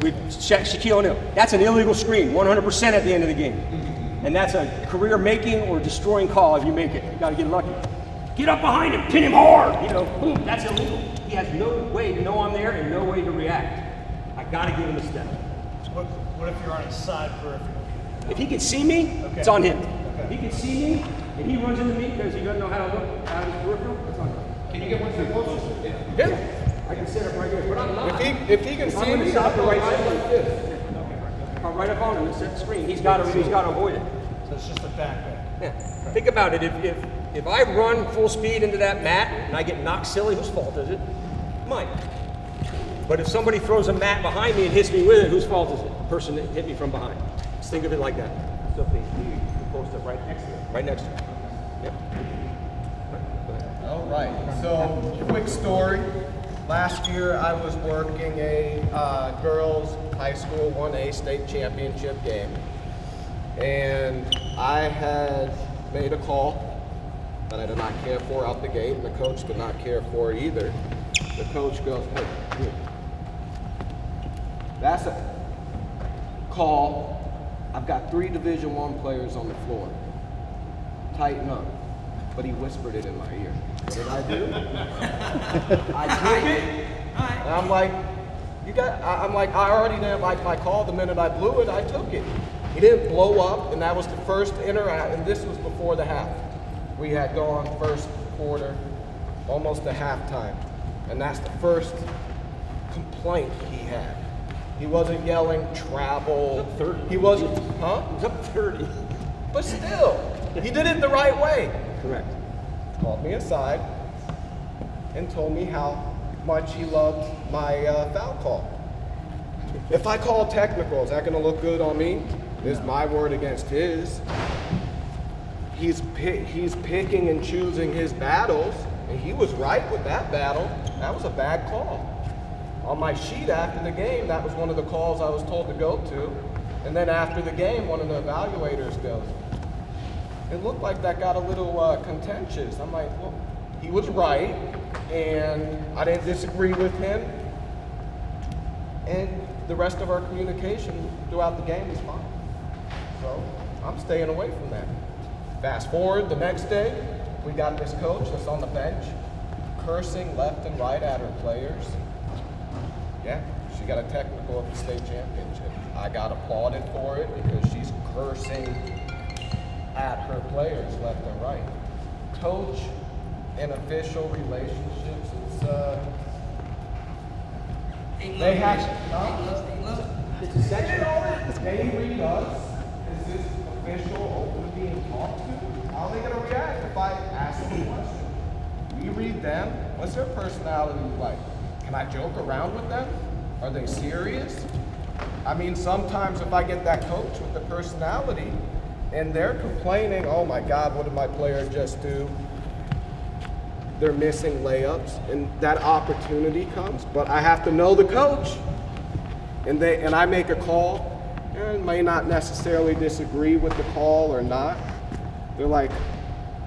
with Shaquille O'Neal. That's an illegal screen, 100% at the end of the game. And that's a career-making or destroying call if you make it. You got to get lucky. Get up behind him, pin him hard. You know, boom, that's illegal. He has no way to know I'm there and no way to react. I got to give him a step. What if you're on his side peripheral? If he can see me, it's on him. If he can see me and he runs into me because he doesn't know how to look out of his peripheral, it's on him. Can you get one step closer? Yeah. I can set up right here, but I'm not. If he can I'm see going to me, set up I'll the go right right side. like this. I'm right up on him and set the screen. He's got to avoid it. So it's just a backpack. Yeah. Think about it. If I run full speed into that mat and I get knocked silly, whose fault is it? Mine. But if somebody throws a mat behind me and hits me with it, whose fault is it? The person that hit me from behind. Just think of it like that. So if they see you, you post up right next to them. Right next to me. Yep. All right. So, quick story. Last year, I was working a girls' high school 1A state championship game. And I had made a call that I did not care for out the gate, and the coach did not care for either. The coach goes, hey, here. That's a call. I've got 3 Division I players on the floor. Tighten up. But he whispered it in my ear. What did I do? I took it. And I'm like, I already didn't like my call. The minute I blew it, I took it. He didn't blow up, and that was the first interact, and this was before the half. We had gone first quarter, almost to halftime. And that's the first complaint he had. He wasn't yelling travel. He wasn't, huh? He was up 30. But still, he did it the right way. Correct. Called me aside and told me how much he loved my foul call. If I call technical, is that going to look good on me? Is my word against his? He's picking and choosing his battles, and he was right with that battle. That was a bad call. On my sheet after the game, that was one of the calls I was told to go to. And then after the game, one of the evaluators goes, it looked like that got a little contentious. I'm like, well, he was right, and I didn't disagree with him. And the rest of our communication throughout the game was fine. So I'm staying away from that. Fast forward the next day, we got this coach that's on the bench, cursing left and right at her players. Yeah, she got a technical at the state championship. I got applauded for it because she's cursing at her players left and right. Coach and official relationships, they have, it's essential. They read us. Is this official open being talked to? How are they going to react if I ask them a question? We read them. What's their personality like? Can I joke around with them? Are they serious? I mean, sometimes if I get that coach with the personality and they're complaining, oh my God, what did my player just do? They're missing layups, and that opportunity comes, but I have to know the coach. And I make a call, and may not necessarily disagree with the call or not. They're like,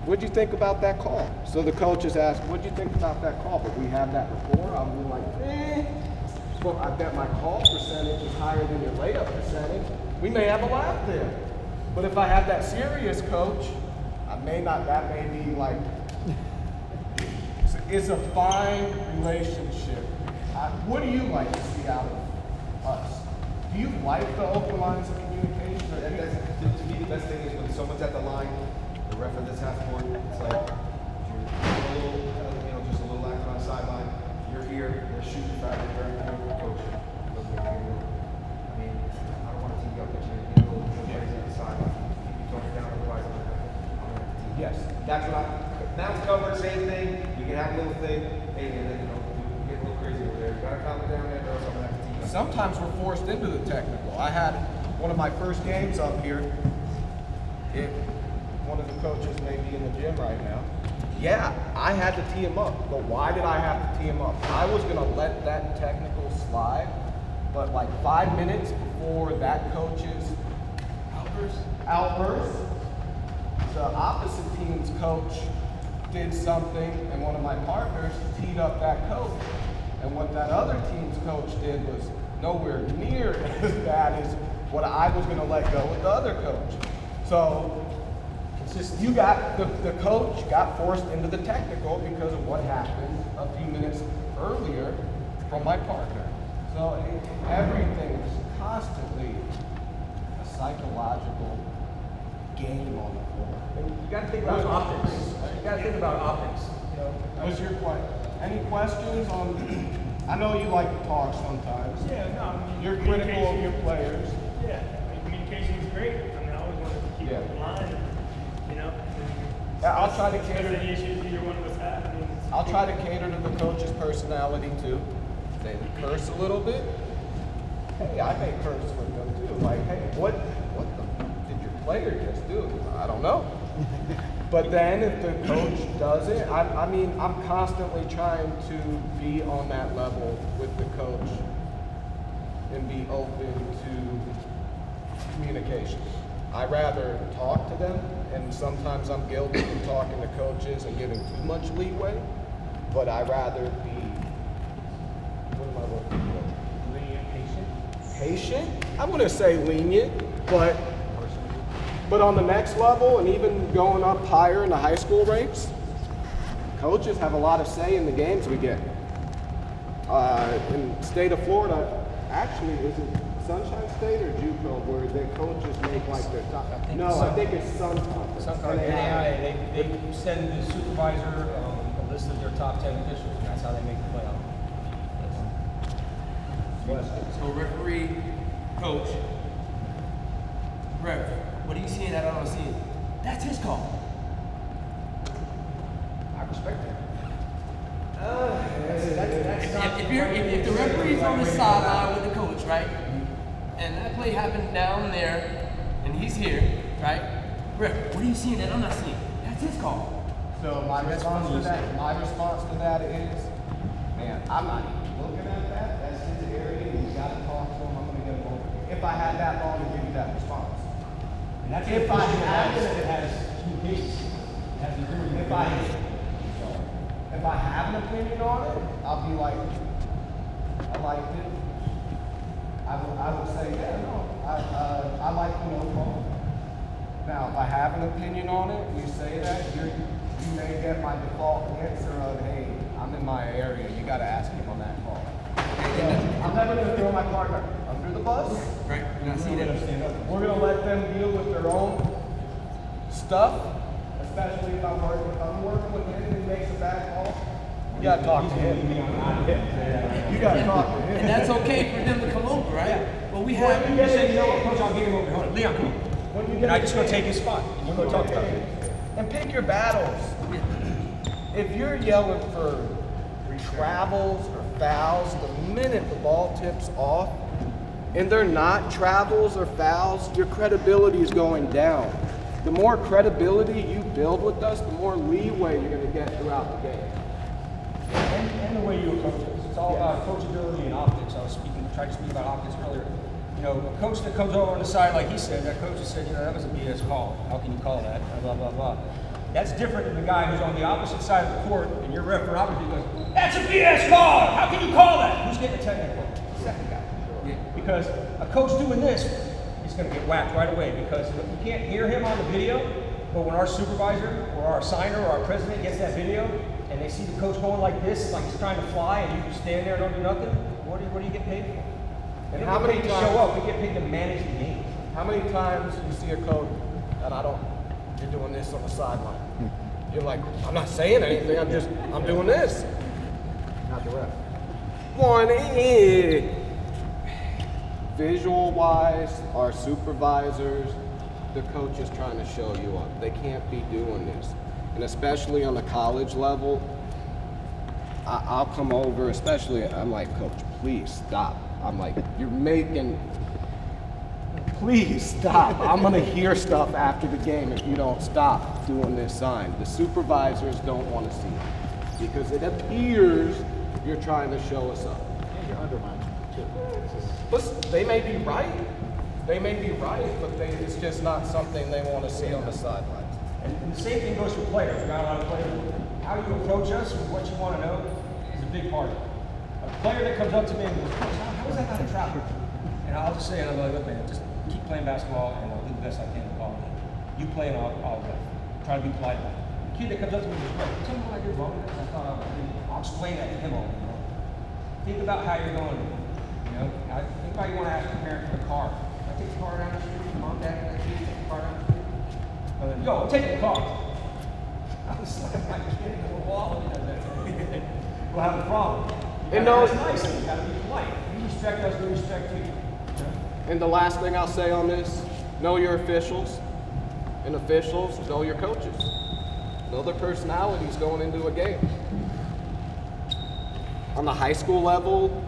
what'd you think about that call? So the coaches ask, what'd you think about that call? But we have that before. I'm like, well, I bet my call percentage is higher than your layup percentage. We may have a laugh there. But if I have that serious coach, that may be like, it's a fine relationship. What do you like to see out of us? Do you like the open lines of communication? Or And to me, the best thing is when someone's at the line, the ref of this half court, it's like, you're a little, just a little active on the sideline. You're here, they're shooting back, they're coach. I mean, I don't want to team you up, but you're a little crazy on the sideline. Keep you talking down, otherwise I'm gonna have to team. yes. That's what now it's covered, same thing. You can have a little thing, hey, and then, you get a little crazy over there. You gotta calm it down there, or else I'm gonna have to team you up. Sometimes we're forced into the technical. I had one of my first games up here. One of the coaches may be in the gym right now. Yeah, I had to tee him up. But why did I have to tee him up? I was going to let that technical slide, but like 5 minutes before that coach's outburst, the opposite team's coach did something, and one of my partners teed up that coach. And what that other team's coach did was nowhere near as bad as what I was going to let go with the other coach. So you got the coach got forced into the technical because of what happened a few minutes earlier from my partner. So everything is constantly a psychological game on the floor. And you got to think about optics. You got to think about optics. You know, What's your question? Any questions on? I know you like to talk sometimes. Yeah, no, I mean, You're critical of your players. Yeah, I mean, communication is great. I mean, I always want to keep Yeah. it in line, you know. Yeah, I'll try to If cater. there's any issues either one of us have, I mean, it's- I'll try to cater to the coach's personality too. They curse a little bit. Hey, I may curse with them too. Like, hey, what did your player just do? I don't know. But then if the coach does it, I mean, I'm constantly trying to be on that level with the coach and be open to communication. I rather talk to them, and sometimes I'm guilty of talking to coaches and giving too much leeway, but I rather be, what am I looking for? lenient, patient. Patient? I wouldn't say lenient, but on the next level and even going up higher in the high school ranks, coaches have a lot of say in the games we get. In the state of Florida, actually, is it Sunshine State or JUCO where the coaches make like their top? I think it's Sun Conference. Some kind of AI, they send the supervisor a list of their top 10 officials, and that's how they make the playoff. So referee, coach, ref, what are you seeing that I don't see it? That's his call. I respect that. If the referee's on the sideline with the coach, right, and that play happened down there, and he's here, right, ref, what are you seeing that I'm not seeing? That's his call. So my response to that is, man, I'm not even looking at that. That's his area. You got to talk to him. I'm going to get him over. If I had that long to give you that response. And that's If I had it has communication. It has the ability to If I have an opinion on it, I'll be like, I liked it. I would say, yeah, no, I like the no call. Now, if I have an opinion on it, you say that, you may get my default answer of, hey, I'm in my area, you got to ask him on that call. I'm never going to throw my partner under the bus. Right, you're not seeing it. We're going to let them deal with their own stuff, especially if I'm working with him and he makes a bad call. You got to talk to him. You got to talk to him. And that's okay for them to come over, right? Yeah. But we When have. you You get say, a you know what, chance- coach, I'll give him over. Hold on, Leon, come on. When you And get I a just go chance- take his spot. And we're going to talk about it. And pick your battles. If you're yelling for travels or fouls, the minute the ball tips off, and they're not travels or fouls, your credibility is going down. The more credibility you build with us, the more leeway you're going to get throughout the game. And the way you approach it. It's all about coachability and optics. I was trying to speak about optics earlier. You know, a coach that comes over on the side, like he said, that coach has said, you know, that was a BS call. How can you call that? Blah, blah, blah. That's different than the guy who's on the opposite side of the court and your ref or opposite goes, that's a BS call! How can you call that? Who's getting the technical? because a coach doing this is going to get whacked right away because you can't hear him on the video, but when our supervisor or our assigner or our president gets that video and they see the coach going like this, like he's trying to fly, and you just stand there and don't do nothing, what do you get paid for? And We how don't many get paid to times- show up? We get paid to manage the game. How many times you see a coach that you're doing this on the sideline? You're like, I'm not saying anything, I'm doing this. Not the ref. Visual wise, our supervisors, the coach is trying to show you up. They can't be doing this. And especially on the college level, I'll come over, especially, I'm like, Coach, please stop. I'm like, please stop. I'm gonna hear stuff after the game if you don't stop doing this sign. The supervisors don't want to see it because it appears you're trying to show us up. And you're undermining too. But they may be right. They may be right, but it's just not something they want to see on the sidelines. And the same thing goes for players. We got a lot of players. How you approach us and what you want to know is a big part of it. A player that comes up to me and goes, "Coach, how is that not a trapper?" And I'll just say, and I'm like, "Look, man, just keep playing basketball and I'll do the best I can to call it. You play and I'll try to be polite about it." The kid that comes up to me and goes, "Tell me what I did wrong." I thought I'll explain that to him all. You know? Think about how you're going. You know, think about you want to ask your parent for the car. I take the car down the street. Mom, Dad, can I take the car down the street? And then, yo, I'm taking the car. I was like, my kid in the wall. We'll have a problem. And It's nice. You got to be polite. You respect us, we respect you. And the last thing I'll say on this, know your officials, and officials, know your coaches. Know their personalities going into a game. On the high school level,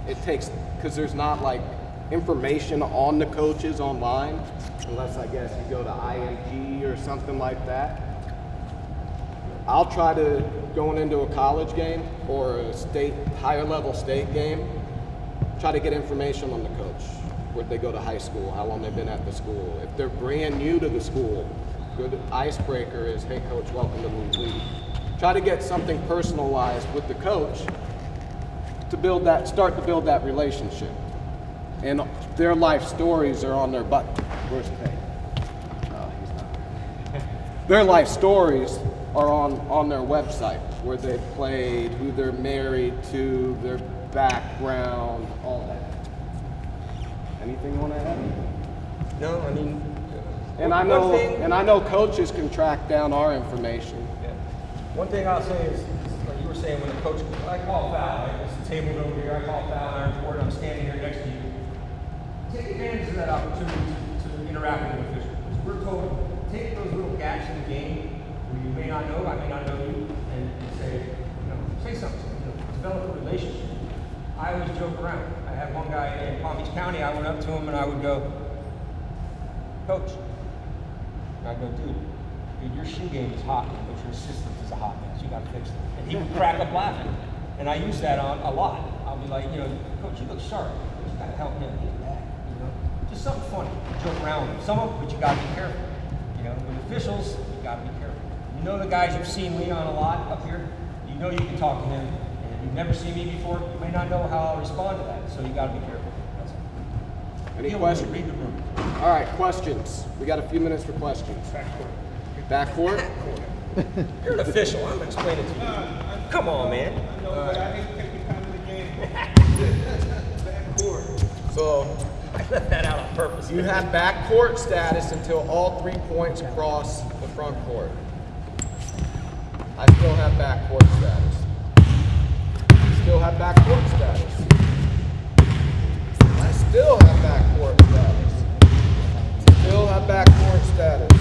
it takes, because there's not like information on the coaches online, unless I guess you go to IMG or something like that. I'll try to, going into a college game or a higher level state game, try to get information on the coach. Where'd they go to high school? How long they've been at the school? If they're brand new to the school, good icebreaker is, "Hey coach, welcome to the league." Try to get something personalized with the coach to start to build that relationship. And their life stories are on their button. Where's Kay? Oh, he's not there. Their life stories are on their website, where they've played, who they're married to, their background, all that. Anything you want to add? No, I mean, And I know coaches can track down our information. yeah. One thing I'll say is, like you were saying, when the coach, I call foul, right? It's the table over here, I call foul, and I report, I'm standing here next to you. Take advantage of that opportunity to interact with the official. Because we're told, take those little gaps in the game where you may not know, I may not know you, and say, say something, develop a relationship. I always joke around. I had one guy in Palm Beach County, I went up to him and I would go, "Coach," and I'd go, dude, your shoe game is hot, but your assistance is a hot mess. You got to fix it." And he would crack up laughing. And I use that on a lot. I'll be like, "Coach, you look sharp. You just got to help him get back." Just something funny. Joke around with some of them, but you got to be careful. With officials, you got to be careful. The guys you've seen Leon a lot up here, you can talk to him. And if you've never seen me before, you may not know how I'll respond to that. So you got to be careful. That's all. Any questions? Read the room. All right, questions. We got a few minutes for questions. Backcourt? You're an official. I'm explaining to you. Come on, man. No, but I hate to take the time of the game. Backcourt. So I left that out on purpose. you have backcourt status until all 3 points cross the front court. I still have backcourt status. Still have backcourt status. I still have backcourt status. Still have backcourt status.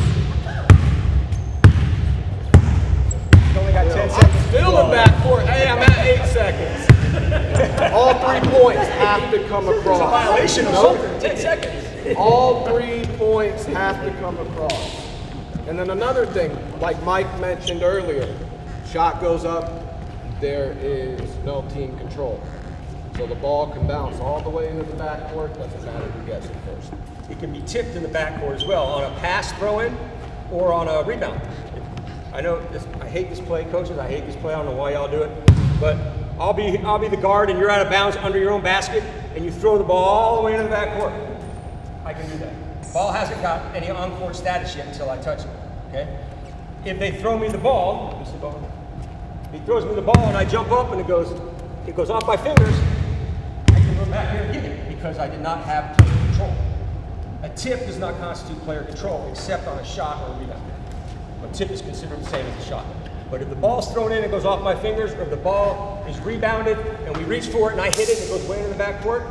You only got 10 I'm seconds. still in backcourt. Hey, I'm at 8 seconds. All 3 points have to come across. It's a violation of Nope. something. 10 seconds. All 3 points have to come across. And then another thing, like Mike mentioned earlier, shot goes up, there is no team control. So the ball can bounce all the way into the backcourt, doesn't matter who gets it first. It can be tipped in the backcourt as well on a pass throw-in or on a rebound. I know this, I hate this play, coaches. I hate this play. I don't know why y'all do it, but I'll be the guard and you're out of bounds under your own basket, and you throw the ball all the way into the backcourt, I can do that. Ball hasn't got any on-court status yet until I touch it, okay? If they throw me the ball, let me see the ball. If he throws me the ball and I jump up and it goes off my fingers, I can go back here and get it because I did not have player control. A tip does not constitute player control except on a shot or a rebound. A tip is considered the same as a shot. But if the ball's thrown in and goes off my fingers, or if the ball is rebounded and we reach for it and I hit it and it goes way into the backcourt,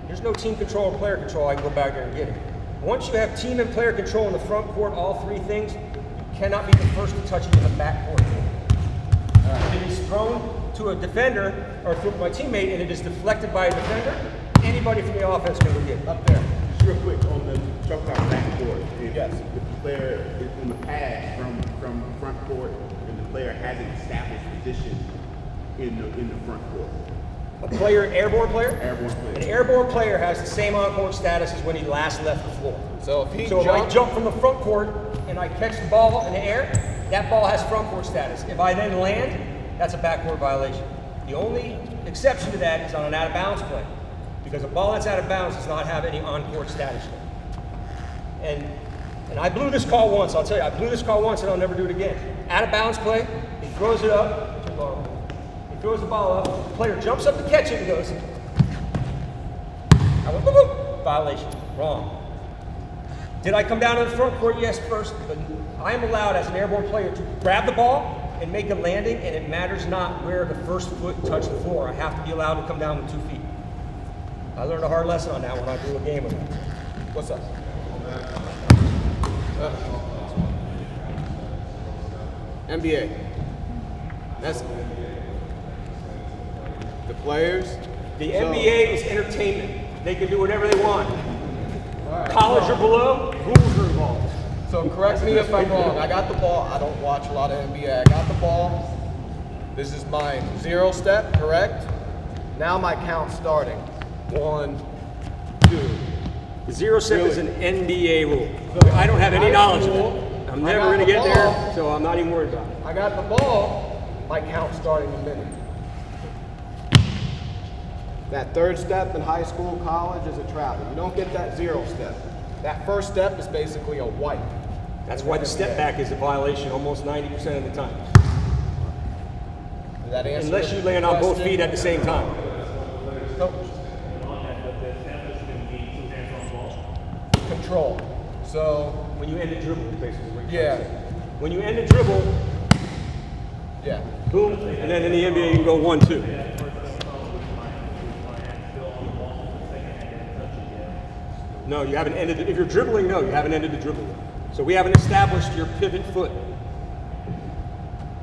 there's no team control or player control. I can go back there and get it. Once you have team and player control in the front court, all three things, you cannot be the first to touch it in the backcourt. If it is thrown to a defender or to my teammate and it is deflected by a defender, anybody from the offense can go get it. Up there. Just real quick on the talk about backcourt. Yes. If the player is on the pass from front court and the player hasn't established position in the front court. A player, airborne player? Airborne An player. airborne player has the same on-court status as when he last left the floor. So if he So if I jumps, jump from the front court and I catch the ball in the air, that ball has front court status. If I then land, that's a backcourt violation. The only exception to that is on an out-of-bounds play, because a ball that's out of bounds does not have any on-court status yet. And I blew this call once. I'll tell you, I blew this call once, and I'll never do it again. Out-of-bounds play, he throws it up. He throws the ball up. The player jumps up to catch it and goes. I went, boop, boop. Violation. Wrong. Did I come down to the front court? Yes, first. But I am allowed as an airborne player to grab the ball and make a landing, and it matters not where the first foot touched the floor. I have to be allowed to come down with 2 feet. I learned a hard lesson on that when I blew a game with him. what's up? NBA. That's the players. The NBA is entertainment. They can do whatever they want. College or below, rules are involved. So correct me if I'm wrong. I got the ball. I don't watch a lot of NBA. I got the ball. This is my 0 step, correct? Now my count starting. 1, 2. The 0 step is an NBA rule. I don't have any knowledge of it. I'm never going to get there, so I'm not even worried about it. I got the ball. My count starting a minute. That 3rd step in high school, college is a travel. You don't get that 0 step. That first step is basically a wipe. That's why the step back is a violation almost 90% of the time. Did that answer Unless your you land on both question? feet at the same time. Coach. Control. So, When you end the dribble, basically. what you're yeah, trying to say. When you end the dribble, yeah. boom, and then in the NBA you can go 1-2. No, you haven't ended it. If you're dribbling, no, you haven't ended the dribble. So we haven't established your pivot foot.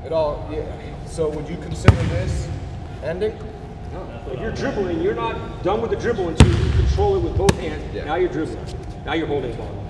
It all, yeah. So would you consider this ending? If you're dribbling, you're not done with the dribble until you control it with both hands. Yeah. Now you're dribbling. Now you're holding the ball.